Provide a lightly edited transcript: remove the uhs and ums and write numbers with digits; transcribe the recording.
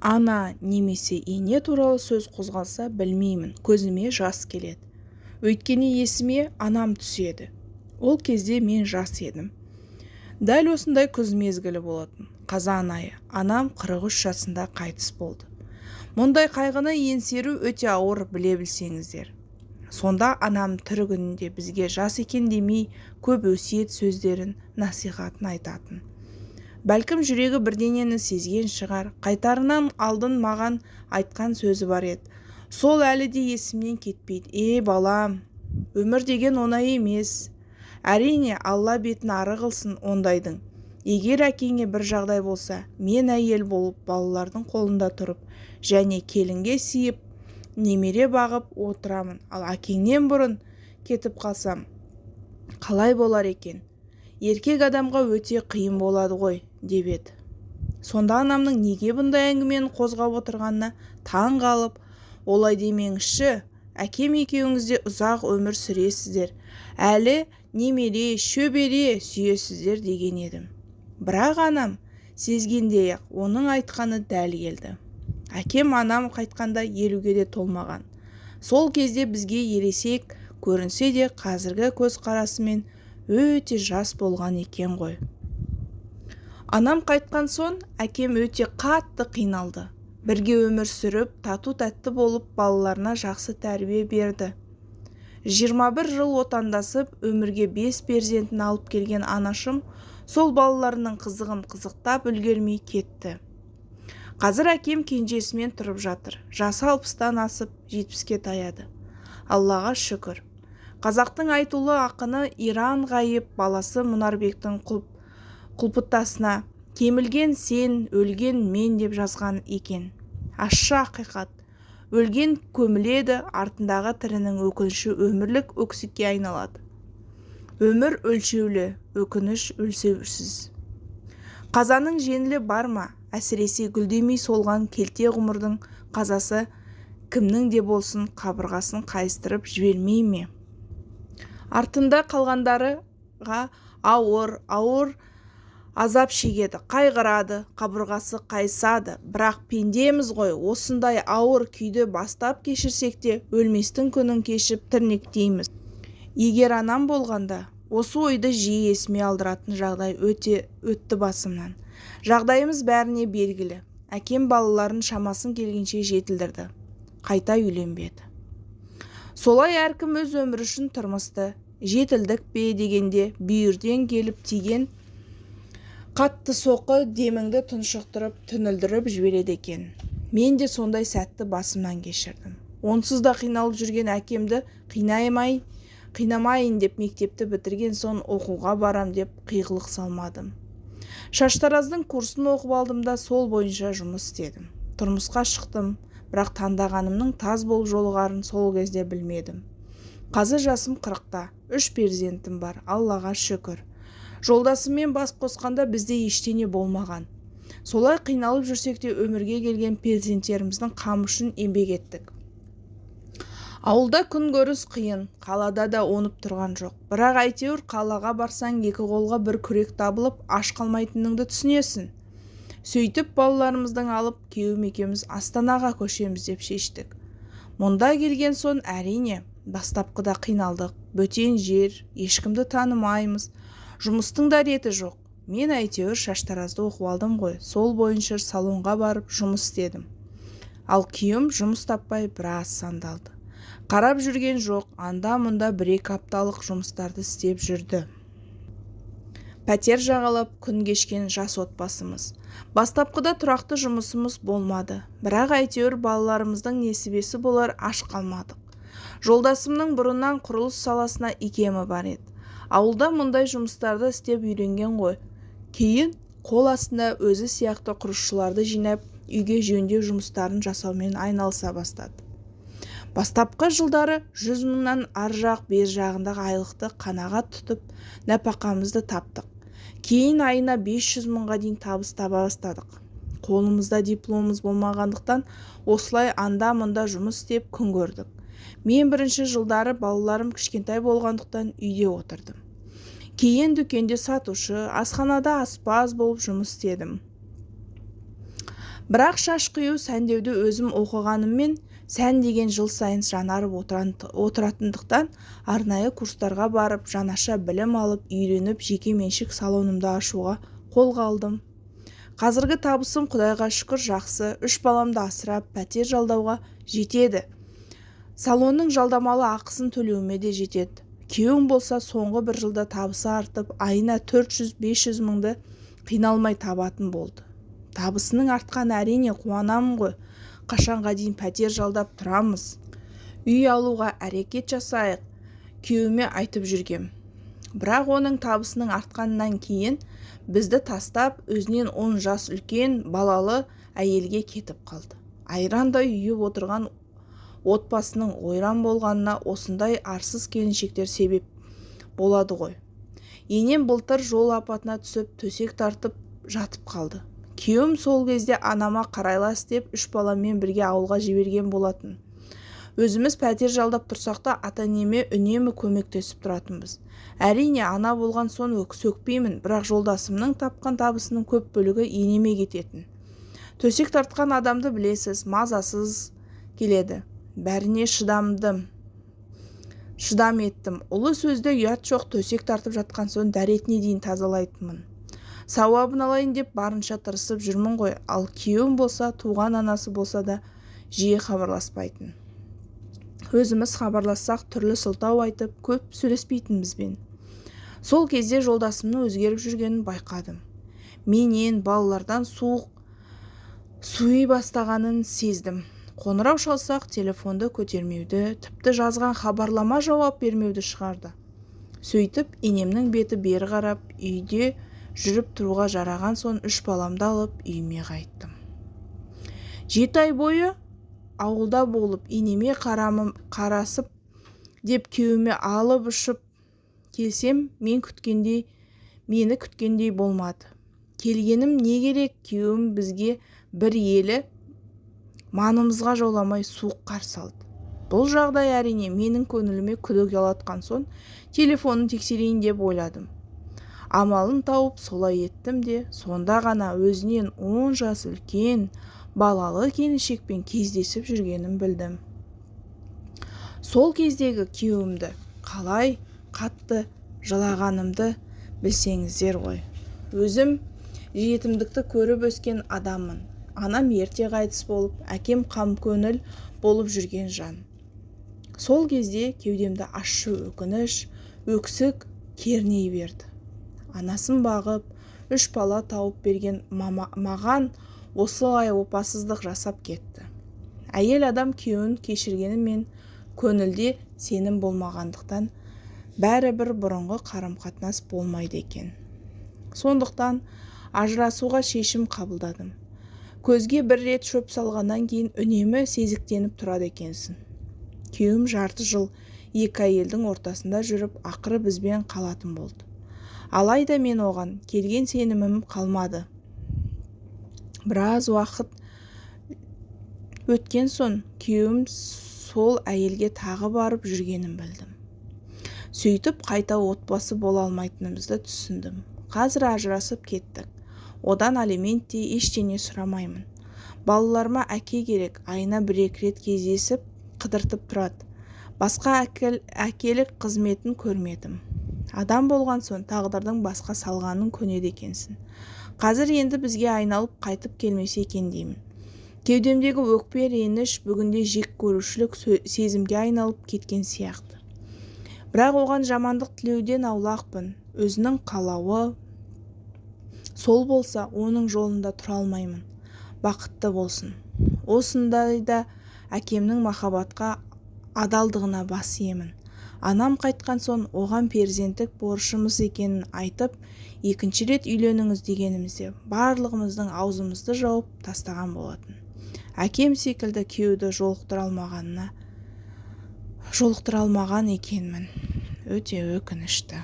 ана немесе ене туралы сөз қозғалса білмеймін, көзіме жас келеді. Өйткені есіме анам түседі. Ол кезде мен жас едім. Дәл осындай күз мезгілі болатын. Қазан айы. Анам 43 жасында қайтыс болды. Мұндай қайғыны еңсеру өте ауыр, біле білсеңіздер. Сонда анам тірі күнінде бізге жас екен демей көп өсиет сөздерін, насихатын айтатын. Бәлкім жүрегі бірдеңені сезген шығар. Қайтарынан алдын маған айтқан сөзі бар еді. Сол әлі де есімнен кетпейді. Балам, өмір деген оңай емес. Әрине, Алла бетін ары қылсын ондайдың. Егер әкеңе бір жағдай болса, мен әйел болып балалардың қолында тұрып, және келінге сиып, немере бағып отырамын. Ал әкеңнен бұрын кетіп қалсам, қалай болар екен? Еркек адамға өте қиын болады ғой, деп еді. Сонда анамның неге бұндай әңгімені қозғап отырғанына таң қалып, олай демеңізші, әкем екеуіңізде ұзақ өмір сүресіздер, әлі немере, шөбере сүйесіздер деген едім. Бірақ анам сезгендей-ақ оның айтқаны дәл келді. Әкем анам қайтқанда 50-ге де толмаған. Сол кезде бізге ересек көрінсе де қазіргі көз қарасымен өте жас болған екен ғой. Анам қайтқан соң әкем өте қатты қиналды. Бірге өмір сүріп, тату-тәтті болып балаларына жақсы тәрбие берді. 21 жыл отандасып, өмірге 5 перзентін алып келген анашым сол балаларының қызығын қызықтап үлгермей кетті. Қазір әкем кенжесімен тұрып жатыр. Жасы 60-тан асып 70-ке таяды. Аллаға шүкір. Қазақтың айтулы ақыны Иран ғайып баласы Мұнарбектің құлпытасына кемілген сен, өлген мен деп жазған екен. Ащы ақиқат. Өлген көміледі, артындағы тірінің өкініші өмірлік өксікке айналады. Өмір өлшеулі, өкініш өлшеусіз. Қазаның жеңілі бар ма? Әсіресе гүлдемей солған келте ғұмырдың қазасы кімнің де болсын қабырғасын қайыстырып жібермей ме? Артында қалғандарға ауыр азап шегеді, қайғырады, қабырғасы қайысады. Бірақ пендеміз ғой, осындай ауыр күйді бастап кешірсек те өлместің күнін кешіп тірнектейміз. Егер анам болғанда, осы ойды жиі есіме алдыратын жағдай өтті басымнан. Жағдайымыз бәріне белгілі. Әкем балаларын шамасын келгенше жетілдірді. Қайта үйленбеді. Солай әркім өз өмірі үшін тұрмысты. Жетілдік бе дегенде бүйірден келіп тиген қатты соққы деміңді тұншықтырып, түнілдіріп жібереді екен. Мен де сондай сәтті басымнан кешірдім. Онсыз да қиналып жүрген әкемді қинамайын деп мектепті бітірген соң оқуға барам деп қиғылық салмадым. Шаштараздың курсын оқып алдым да сол бойынша жұмыс істедім. Тұрмысқа шықтым, бірақ таңдағанымның таз болып жолығарын сол кезде білмедім. Қазір жасым 40-та, 3 перзентім бар, Аллаға шүкір. Жолдасыммен бас қосқанда бізде ештеңе болмаған. Солай қиналып жүрсек те өмірге келген перзенттеріміздің қамы үшін еңбек еттік. Ауылда күн көріс қиын, қалада да оңып тұрған жоқ. Бірақ әйтеуір қалаға барсаң екі қолға бір күрек табылып, аш қалмайтыныңды түсінесің. Сөйтіп балаларымыздың алып күйеуім екеуміз Астанаға көшеміз деп шештік. Мұнда келген соң әрине бастапқыда қиналдық. Бөтен жер, ешкімді танымаймыз. Жұмыстың да реті жоқ. Мен әйтеуір шаштаразды оқып алдым ғой. Сол бойынша салонға барып жұмыс істедім. Ал күйеуім жұмыс таппай біраз сандалды. Қарап жүрген жоқ, анда-мұнда 1-2 апталық жұмыстарды істеп жүрді. Пәтер жағалап күн кешкен жас отбасымыз. Бастапқыда тұрақты жұмысымыз болмады. Бірақ әйтеуір балаларымыздың несібесі болар аш қалмадық. Жолдасымның бұрыннан құрылыс саласына икемі бар еді. Ауылда мұндай жұмыстарды істеп үйренген ғой. Кейін қол астында өзі сияқты құрылысшыларды жинап, үйге жөндеу жұмыстарын жасаумен айналыса бастады. Бастапқы жылдары 100 мыңнан ар жақ бер жағындағы айлықты қанағат тұтып, нәпақамызды таптық. Кейін айына 500 мыңға дейін табыс таба бастадық. Қолымызда дипломымыз болмағандықтан осылай анда-мұнда жұмыс істеп күн көрдік. Мен бірінші жылдары балаларым кішкентай болғандықтан үйде отырдым. Кейін дүкенде сатушы, асханада аспаз болып жұмыс істедім. Бірақ шаш қию сәндеуді өзім оқығаныммен сән деген жыл сайын жаңарып отыратындықтан арнайы курстарға барып жаңаша білім алып үйреніп жеке меншік салонымды ашуға қолға алдым. Қазіргі табысым Құдайға шүкір жақсы, 3 баламды асырап пәтер жалдауға жетеді. Салонның жалдамалы ақысын төлеуіме де жетеді. Күйеуім болса соңғы бір жылда табысы артып, айына 400-500 мыңды қиналмай табатын болды. Табысының артқан әрине қуанамын ғой. Қашанға дейін пәтер жалдап тұрамыз. Үй алуға әрекет жасайық, күйеуіме айтып жүргем. Бірақ оның табысының артқаннан кейін бізді тастап, өзінен 10 жас үлкен балалы әйелге кетіп қалды. Айрандай үйіп отырған отбасының ойран болғанына осындай арсыз келіншектер себеп болады ғой. Енем былтыр жол апатына түсіп, төсек тартып жатып қалды. Күйеуім сол кезде анама қарайлас деп 3 баламен бірге ауылға жіберген болатын. Өзіміз пәтер жалдап тұрсақ та ата-енеме үнемі көмектесіп тұратынбыз. Әрине ана болған соң сөкпеймін, бірақ жолдасымның тапқан табысының көп бөлігі енеме кететін. Төсек тартқан адамды білесіз, мазасыз келеді. Бәріне шыдам еттім. Ұлы сөзде ұят жоқ, төсек тартып жатқан соң дәретіне дейін тазалайтынмын. Сауабын алайын деп барынша тырысып жүрмін ғой, ал күйеуім болса, туған анасы болса да жиі хабарласпайтын. Өзіміз хабарлассақ түрлі сылтау айтып, көп сөйлеспейтінбізбен. Сол кезде жолдасымның өзгеріп жүргенін байқадым. Менен балалардан суи бастағанын сездім. Қоңырау шалсақ телефонды көтермеуді, тіпті жазған хабарлама жауап бермеуді шығарды. Сөйтіп, енемнің беті бері қарап, үйде жүріп тұруға жараған соң 3 баламды алып үйіме қайттым. 7 ай бойы ауылда болып, енеме қарасып деп күйеуіме алып ұшып келсем, мені күткендей болмады. Келгенім не керек, күйеуім бізге бір елі маңымызға жоламай суық қарсы алды. Бұл жағдай әрине менің көңіліме күдік ұялатқан соң телефонын тексерейін деп ойладым. Амалын тауып солай еттім де, сонда ғана өзінен 10 жас үлкен балалы келіншекпен кездесіп жүргенін білдім. Сол кездегі күйеуімді қалай қатты жылағанымды білсеңіздер ғой. Өзім жетімдікті көріп өскен адаммын. Анам ерте қайтыс болып, әкем қамкөңіл болып жүрген жан. Сол кезде кеудемді ащы өкініш, өксік керней берді. Анасын бағып, 3 бала тауып берген маған осылай опасыздық жасап кетті. Әйел адам күйеуін кешіргенімен көңілде сенім болмағандықтан бәрібір бұрынғы қарым-қатынас болмайды екен. Сондықтан ажырасуға шешім қабылдадым. Көзге бір рет шөп салғаннан кейін үнемі сезіктеніп тұрады екенсің. Күйеуім жарты жыл 2 әйелдің ортасында жүріп, ақыры бізбен қалатын болды. Алайда мен оған келген сенімім қалмады. Біраз уақыт өткен соң күйеуім сол әйелге тағы барып жүргенін білдім. Сөйтіп қайта отбасы бола алмайтынымызды түсіндім. Қазір ажырасып кеттік. Одан алимент те ештеңе сұрамаймын. Балаларыма әке керек, айына 1-2 рет кездесіп, қыдыртып тұрады. Басқа әкелік қызметін көрмедім. Адам болған соң тағдырдың басқа салғанын көнеді екенсің. Қазір енді бізге айналып қайтып келмесе екен деймін. Кеудемдегі өкпе реніш бүгінде жек көрушілік сезімге айналып кеткен сияқты. Бірақ оған жамандық тілеуден аулақпын. Өзінің қалауы сол болса, оның жолында тұра алмаймын. Бақытты болсын. Осындайда әкемнің махаббатқа адалдығына бас иемін. Анам қайтқан соң оған перзенттік борышымыз екенін айтып, 2 рет үйленіңіз дегенімізде барлығымыздың аузымызды жауып тастаған болатын. Әкем секілді күйеуді жолықтыра алмаған екенмін. Өте өкінішті.